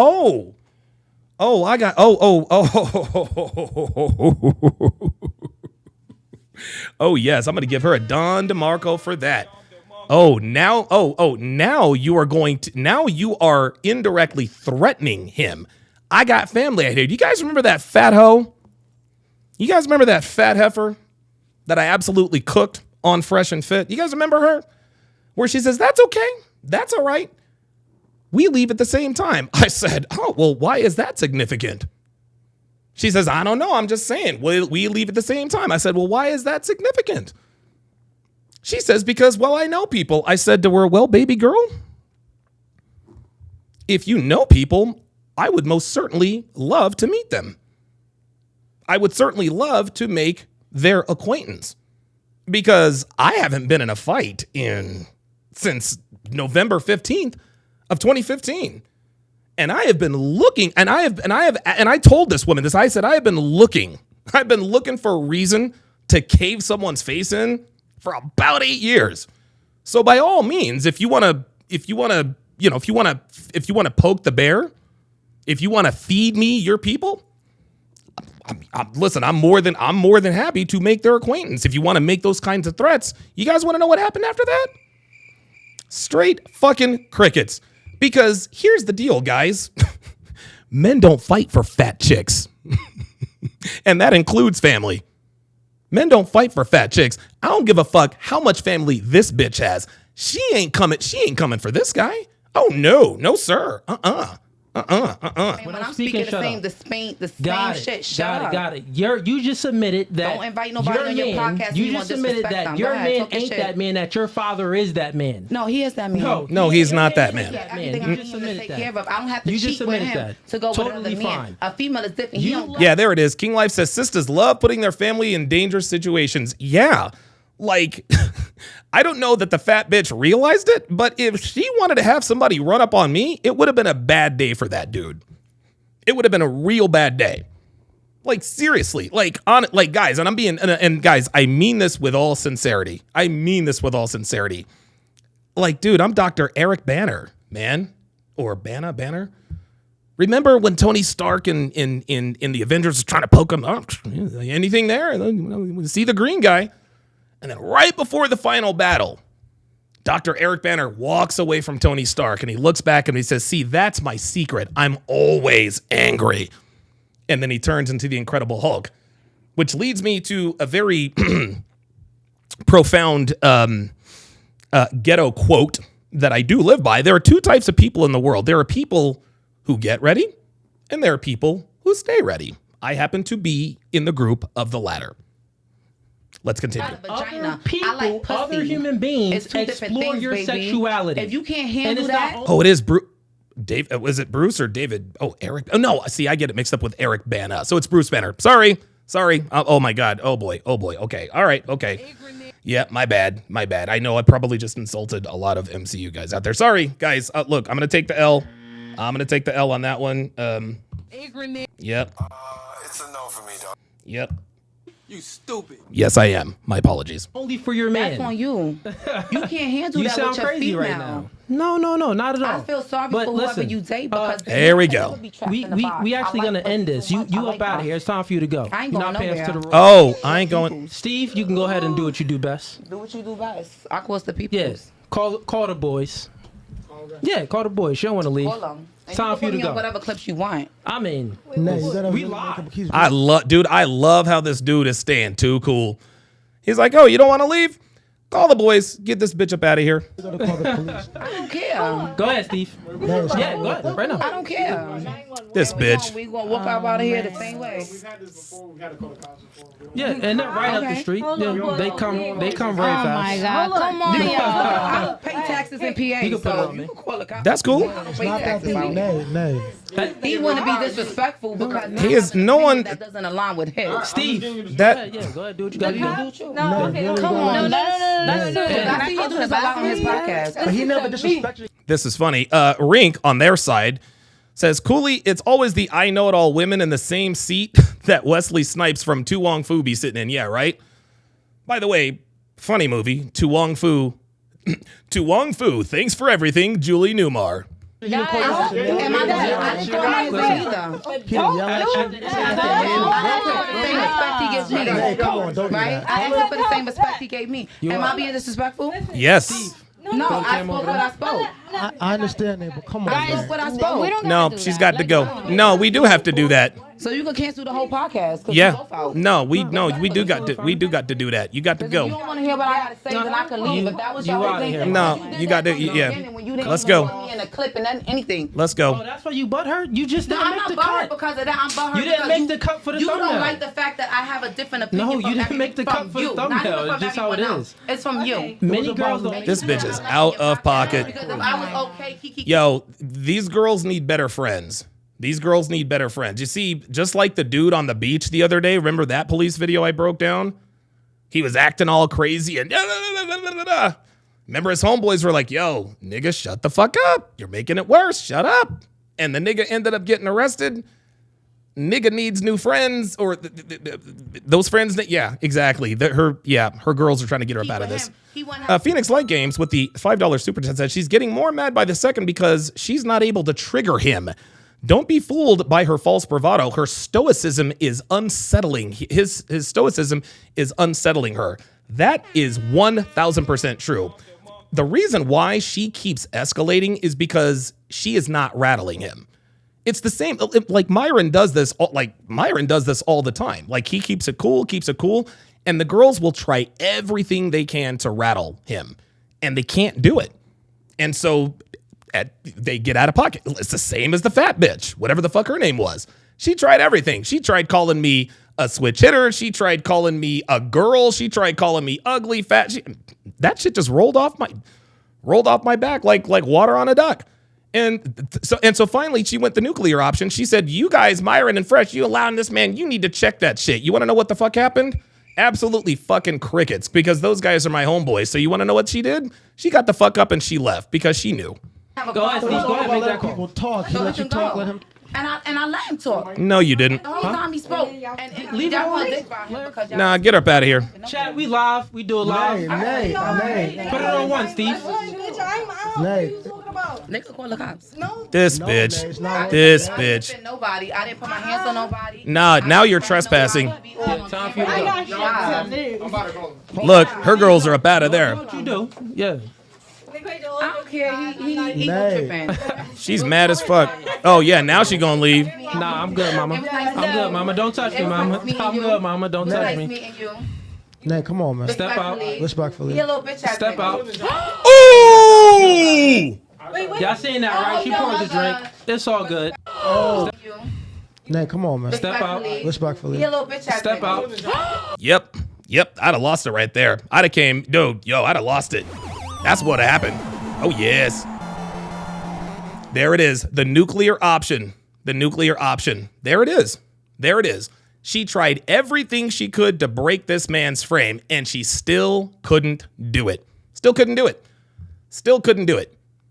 I got. Oh, yes. I'm going to give her a Don DeMarco for that. Oh, now. Now you are going to. Now you are indirectly threatening him. I got family out here. Do you guys remember that fat hoe? You guys remember that fat heifer that I absolutely cooked on Fresh and Fit? You guys remember her? Where she says, that's okay. That's all right. We leave at the same time. I said, oh, well, why is that significant? She says, I don't know. I'm just saying, we leave at the same time. I said, well, why is that significant? She says, because, well, I know people. I said to her, well, baby girl, if you know people, I would most certainly love to meet them. I would certainly love to make their acquaintance because I haven't been in a fight since November 15th of 2015. And I have been looking, and I told this woman this. I said, I've been looking for a reason to cave someone's face in for about 8 years. So by all means, if you want to poke the bear, If you want to feed me your people, listen, I'm more than happy to make their acquaintance. If you want to make those kinds of threats, you guys want to know what happened after that? Straight fucking crickets. Because here's the deal, guys. Men don't fight for fat chicks. And that includes family. Men don't fight for fat chicks. I don't give a fuck how much family this bitch has. She ain't coming for this guy. Oh no, sir. When I'm speaking the same shit, shut up. Got it. You just admitted that. Don't invite nobody on your podcast. You just admitted that your man ain't that man, that your father is that man. No, he is that man. No, he's not that man. You just admitted that. I don't have to cheat with him to go with another man. A female is different. Yeah, there it is. King Life says sisters love putting their family in dangerous situations. Yeah. Like, I don't know that the fat bitch realized it, but if she wanted to have somebody run up on me, it would have been a bad day for that dude. It would have been a real bad day. Like, seriously, guys, and guys, I mean this with all sincerity. Like, dude, I'm Dr. Eric Banner, man. Or Banner. Remember when Tony Stark in the Avengers was trying to poke him? Oh, anything there? See the green guy. And then right before the final battle, Dr. Eric Banner walks away from Tony Stark and he looks back and he says, see, that's my secret. I'm always angry. And then he turns into the Incredible Hulk, which leads me to a very profound ghetto quote that I do live by. There are two types of people in the world. There are people who get ready and there are people who stay ready. I happen to be in the group of the latter. Let's continue. Other people, other human beings explore your sexuality. If you can't handle that. Oh, it is Bruce. Dave, was it Bruce or David? Oh, Eric. Oh, no. See, I get it mixed up with Eric Bana. So it's Bruce Banner. Sorry. Oh, my God. Oh, boy. Okay. All right. Okay. Yeah, my bad. I know I probably just insulted a lot of MCU guys out there. Sorry, guys. Look, I'm going to take the L. on that one. Yep. It's a no for me, dog. Yep. You stupid. Yes, I am. My apologies. Only for your man. That's on you. You can't handle you that sound with your crazy female. right now. No, not at all. I feel sorry for whoever you date because there we go. We actually gonna end this. You up out of here. It's time for you to go. I ain't going nowhere. Oh, I ain't going. Steve, you can go ahead and do what you do best. Do what you do best. I call the people. Yes. Call the boys. Yeah, call the boys. She don't want to leave. Call them. It's time for you to go. Whatever clips you want. I mean, we live. I love how this dude is staying too cool. He's like, oh, you don't want to leave? Call the boys. Get this bitch up out of here. I don't care. Go ahead, Steve. Yeah, go ahead. Right now. I don't care. This bitch. We gonna walk out of here the same way. We've had this before. We've had to call the cops before. Yeah, and they're right up the street. They come very fast. Oh my God! Come on, I y'all. don't pay taxes in PA. You can put it on me. Call the cops. That's cool. He want to be disrespectful because He is no one. that doesn't align with him. Steve, That yeah, go ahead, do what you got to do. Come on, no. I see him do this a lot on his podcast. But he never disrespected. This is funny. Rink on their side says, Cooley, it's always the I know it all women in the same seat that Wesley Snipes from Tu Wong Fu be sitting in. Yeah, right? By the way, funny movie, Tu Wong Fu. Tu Wong Fu, thanks for everything, Julie Newmar. I didn't call him either. I asked him for the same respect he gave me. Am I being disrespectful? Yes. No, I spoke what I spoke. I understand that, but come on. I spoke what I spoke. No, she's got to go. No, we do have to do that. So you can cancel the whole podcast. Yeah. No, we do got to do that. You got to If you go. don't want to hear what I got to say, then I can leave. If that was your whole thing, No, you got to. Yeah. Let's go. In a clip and then anything. Let's Oh, go. that's why you butt hurt? You just No, didn't I'm make the not butthurt cut. because of that. I'm butthurt You didn't because make the cut for the you thumbnail. don't like the fact that I have a different opinion. No, from you didn't make the cut from for the you. Not thumbnail. even It's from just how it everyone is. else. It's from you. Many girls don't. This bitch is out of pocket. Because if I was okay, Kiki. Yo, these girls need better friends. These girls need better friends. You see, just like the dude on the beach the other day, remember that police video I broke down? He was acting all crazy and remember his homeboys were like, yo, nigga, shut the fuck up. You're making it worse. Shut up. And the nigga ended up getting arrested. Nigga needs new friends or those friends that, yeah, exactly. Her girls are trying to get her up out of this. Phoenix Light Games with the $5 super chat said she's getting more mad by the second because she's not able to trigger him. Don't be fooled by her false bravado. Her stoicism is unsettling. His stoicism is unsettling her. That is 1,000% true. The reason why she keeps escalating is because she is not rattling him. It's the same. Like Myron does this. Myron does this all the time. Like he keeps it cool, and the girls will try everything they can to rattle him, and they can't do it. And so they get out of pocket. It's the same as the fat bitch, whatever the fuck her name was. She tried everything. She tried calling me a switch hitter. She tried calling me a girl. She tried calling me ugly, fat. That shit just rolled off my back like water on a duck. And so finally she went the nuclear option. She said, "You guys, Myron and Fresh, you allowing this man, you need to check that shit." You want to know what the fuck happened? Absolutely fucking crickets, because those guys are my homeboys. So you want to know what she did? She got the fuck up and she left because she knew. Go ahead, Steve. Go ahead, make that call. People talk. He let you talk. Let him. And I let him talk. No, you didn't. The whole time he spoke. And Leave it alone. Nah, get up out of here. Chat, we live. We do it live. Nay. Put it on one, Steve. Nay. Nigga call the cops. No. This No, bitch. it's not. This I didn't bitch. fit nobody. I didn't put my hands on nobody. Nah, now you're trespassing. Yeah, time for you to go. Yeah. I'm about to go. Look, her girls are up out of there. What you do? Yeah. I don't care. He Nay. tripping. She's mad as fuck. Oh yeah, now she gonna leave. Nah, I'm good, mama. I'm good, mama. Don't touch me, mama. I'm good, mama. Don't touch Nice me. meeting you. Nay, come on, man. Step out. Respectfully. He a little bitch ass Step nigga. out. Ooh! Y'all seen that, right? She poured the drink. It's all good. Nay, come on, man. Step out. Respectfully. He a little bitch ass Step nigga. out. Yep. I'd have lost it right there. I'd have lost it. That's what happened. Oh yes. There it is. The nuclear option. There it is. She tried everything she could to break this man's frame, and she still couldn't do it. Still couldn't do it.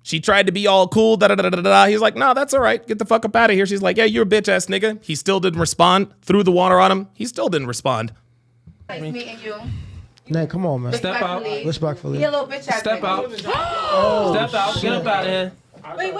She tried to be all cool. He's like, "No, that's all right. Get the fuck up out of here." She's like, "Yeah, you're a bitch ass nigga." He still didn't respond. Threw the water on him. He still didn't respond. Nice meeting you. Nay, come on, man. Step out. Respectfully. He a little bitch ass Step nigga. out. Step out. Get up out of here.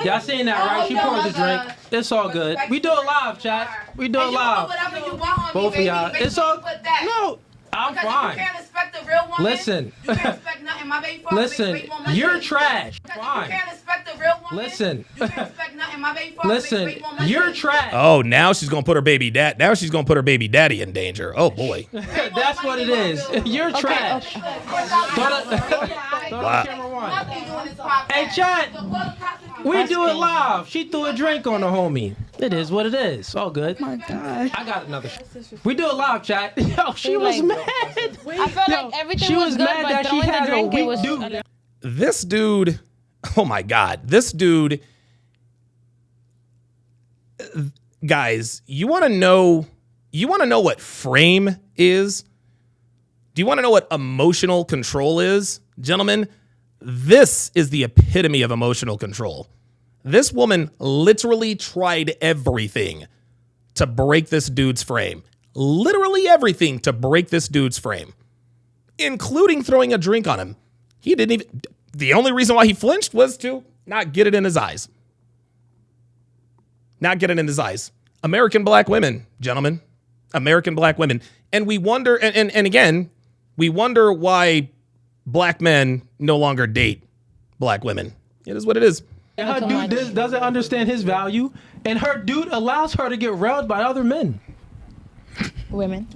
Y'all seen that, right? She poured the drink. It's all good. We do it live, chat. We do it And you put live. whatever you want on me, Both of baby. y'all. Make It's sure all. you put that. No, I'm Because fine. if you can't respect a real woman, Listen. you can't respect nothing. My baby father Listen, makes weight more you're money. trash. Because Fine. if you can't respect a real woman, Listen. you can't respect nothing. My baby father makes Listen, weight more money. you're trash. Oh, now she's gonna put her baby daddy in danger. Oh boy. That's what it is. You're trash. Throw Wow. the camera one. Nothing doing this podcast. Hey, chat. So call the cops if you We want do it to. live. She threw a drink on the homie. It is what it is. All good. My God. I got another. We do it live, chat. Yo, she was mad. I felt Yo, like everything she was was good, mad but that she throwing had the a drink, it weak was dude. This dude, oh my God, this dude, guys, you want to know what frame is? Do you want to know what emotional control is? Gentlemen, this is the epitome of emotional control. This woman literally tried everything to break this dude's frame. Literally everything to break this dude's frame, including throwing a drink on him. He didn't even, the only reason why he flinched was to not get it in his eyes. Not get it in his eyes. American black women, gentlemen. American black women. And we wonder, and again, we wonder why black men no longer date black women. It is what it is. And her dude doesn't understand his value, and her dude allows her to get railed by other men. Women.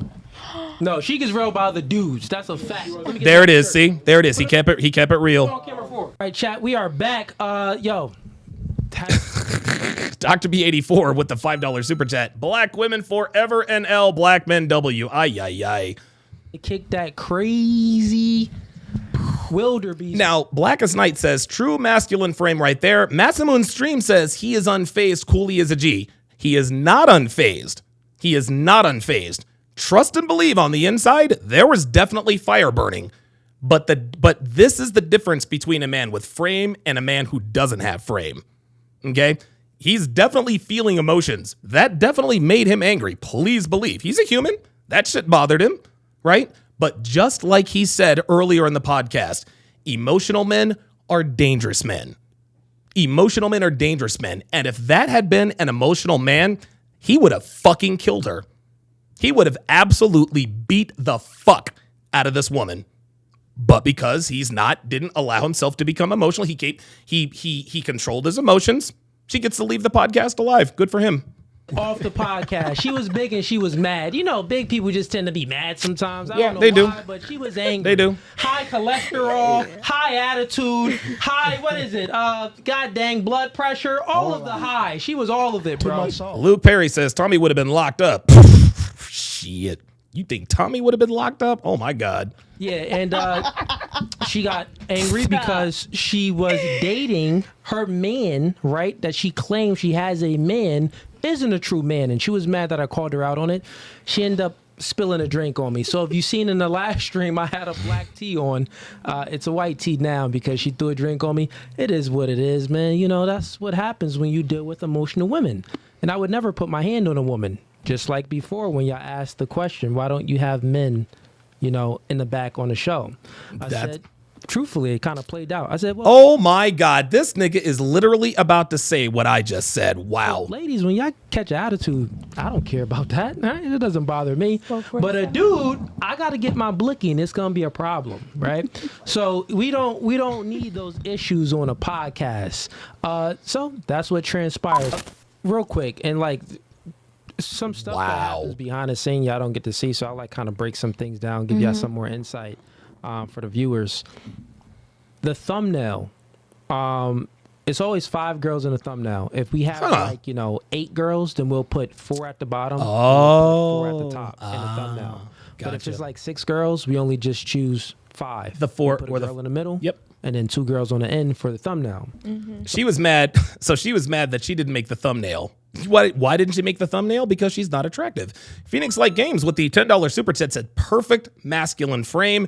No, she gets railed by other dudes. That's a fact. There it is. See, there it is. He kept it real. All right, chat. We are back. Yo. Dr. B84 with the $5 super chat. Black women forever NL, black men W. Ay. Kick that crazy wildebeest. Now, Blackest Night says, true masculine frame right there. Masamoon Stream says he is unfazed, coolly as a G. He is not unfazed. He is not unfazed. Trust and believe on the inside, there was definitely fire burning. But this is the difference between a man with frame and a man who doesn't have frame. Okay? He's definitely feeling emotions. That definitely made him angry. Please believe. He's a human. That shit bothered him, right? But just like he said earlier in the podcast, emotional men are dangerous men. Emotional men are dangerous men. And if that had been an emotional man, he would have fucking killed her. He would have absolutely beat the fuck out of this woman. But because didn't allow himself to become emotional, he controlled his emotions. She gets to leave the podcast alive. Good for him. Off the podcast. She was big and she was mad. You know, big people just tend to be mad sometimes. I don't know they do. why, but she was angry. They do. High cholesterol, high attitude, what is it? God dang, blood pressure, all of the high. She was all of it, bro. Luke Perry says Tommy would have been locked up. Shit. You think Tommy would have been locked up? Oh, my God. Yeah, and she got angry because she was dating her man, right? That she claims she has a man isn't a true man, and she was mad that I called her out on it. She ended up spilling a drink on me. So if you've seen in the last stream, I had a black tee on. It's a white tee now because she threw a drink on me. It is what it is, man. You know, that's what happens when you deal with emotional women. And I would never put my hand on a woman. Just like before when y'all asked the question, why don't you have men, you know, in the back on the show? I said, truthfully, it kind of played out. I said, well, oh my God, this nigga is literally about to say what I just said. Wow. Ladies, when y'all catch an attitude, I don't care about that. It doesn't bother me. But a dude, I got to get my blicky and it's going to be a problem, right? So we don't need those issues on a podcast. So that's what transpired. Real quick, and like some stuff that happens behind the scene y'all don't get to see, so I like kind of break some things down, give y'all some more insight for the viewers. The thumbnail, it's always 5 girls in the thumbnail. If we have like 8 girls, then we'll put 4 at the bottom, 4 at the top in the thumbnail. But if it's like 6 girls, we only just choose 5. The 4 put a or girl in the middle. Yep. And then 2 girls on the end for the thumbnail. She was mad. So she was mad that she didn't make the thumbnail. Why didn't she make the thumbnail? Because she's not attractive. Phoenix Light Games with the $10 super chat said, perfect masculine frame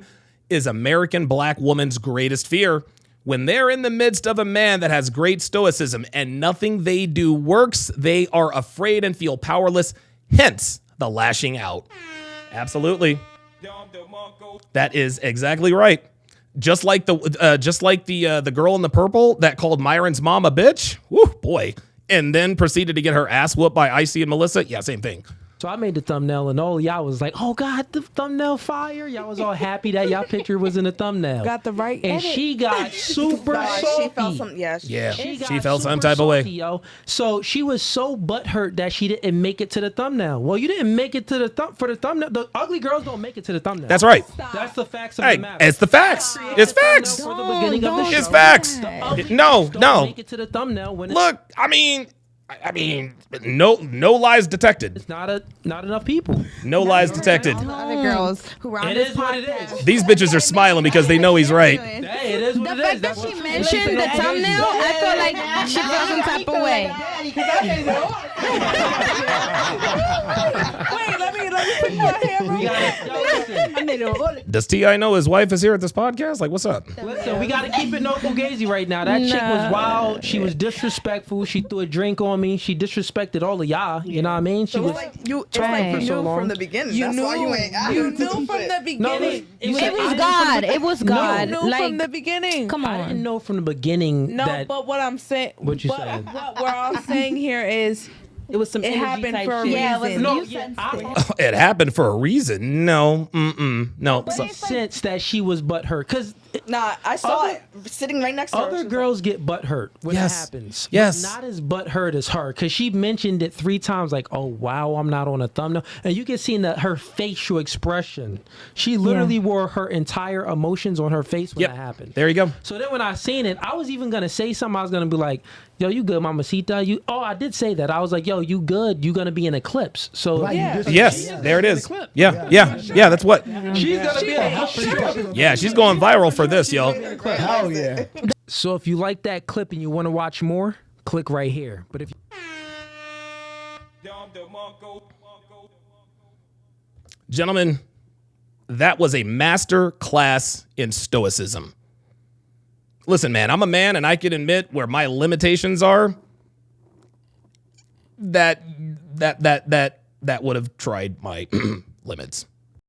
is American black woman's greatest fear. When they're in the midst of a man that has great stoicism and nothing they do works, they are afraid and feel powerless. Hence the lashing out. Absolutely. That is exactly right. Just like the girl in the purple that called Myron's mom a bitch. Woo, boy. And then proceeded to get her ass whooped by Icy and Melissa. Yeah, same thing. So I made the thumbnail and all y'all was like, oh God, the thumbnail fire. Y'all was all happy that y'all picture was in the thumbnail. Got the right And edit. she got super salty. She felt some, She felt some type of way. Yo. So she was so butthurt that she didn't make it to the thumbnail. Well, you didn't make it to the thumbnail. The ugly girls don't make it to the thumbnail. That's right. That's the facts of Hey, the matter. it's the facts. It's facts. For the beginning of the show. It's facts. The ugly No, girls don't no. make it to the thumbnail when Look, I mean, no lies detected. it's not enough people. No lies detected. All the other girls who were on It this is what it podcast. is. These bitches are smiling because they know he's right. Hey, it is what The it is. fact that That's she what- mentioned the thumbnail, I felt like she felt some type of way. Wait, let me put my hair We gotta, Does T.I. know his wife is here at this podcast? Like, what's up? listen, we gotta keep it no fugazi right now. That chick was wild. She was disrespectful. She threw a drink on me. She disrespected all of y'all. You know what I mean? She was You talking for so long. from the beginning. You That's knew. why you ain't You knew from the beginning. No, It was God. It was God. You knew Like, from the beginning. come I didn't on. know from the beginning No, that. but what I'm saying, What you said. what we're all saying here is It was some it happened for a Yeah, it was reason. no, you yeah, sensed It happened for a reason. No, no. I sense that she was butthurt because Nah, I saw it sitting right next to her. other She was girls get butthurt when Yes. it happens. Yes. But not as butthurt as her because she mentioned it 3 times. Like, oh wow, I'm not on a thumbnail, and you can see her facial expression. She literally wore her entire emotions on her face when Yep. that happened. There you go. So then when I seen it, I was even gonna say something. I was gonna be like, "Yo, you good, Mamacita? I did say that. I was like, "Yo, you good? You gonna be in Eclipse?" So Yes, there it is. Yeah. That's what. she's gonna be a Yeah, she's going viral for this, yo. Hell yeah. So if you like that clip and you want to watch more, click right here. But if you Gentlemen, that was a master class in stoicism. Listen, man, I'm a man and I can admit where my limitations are. That would have tried my limits.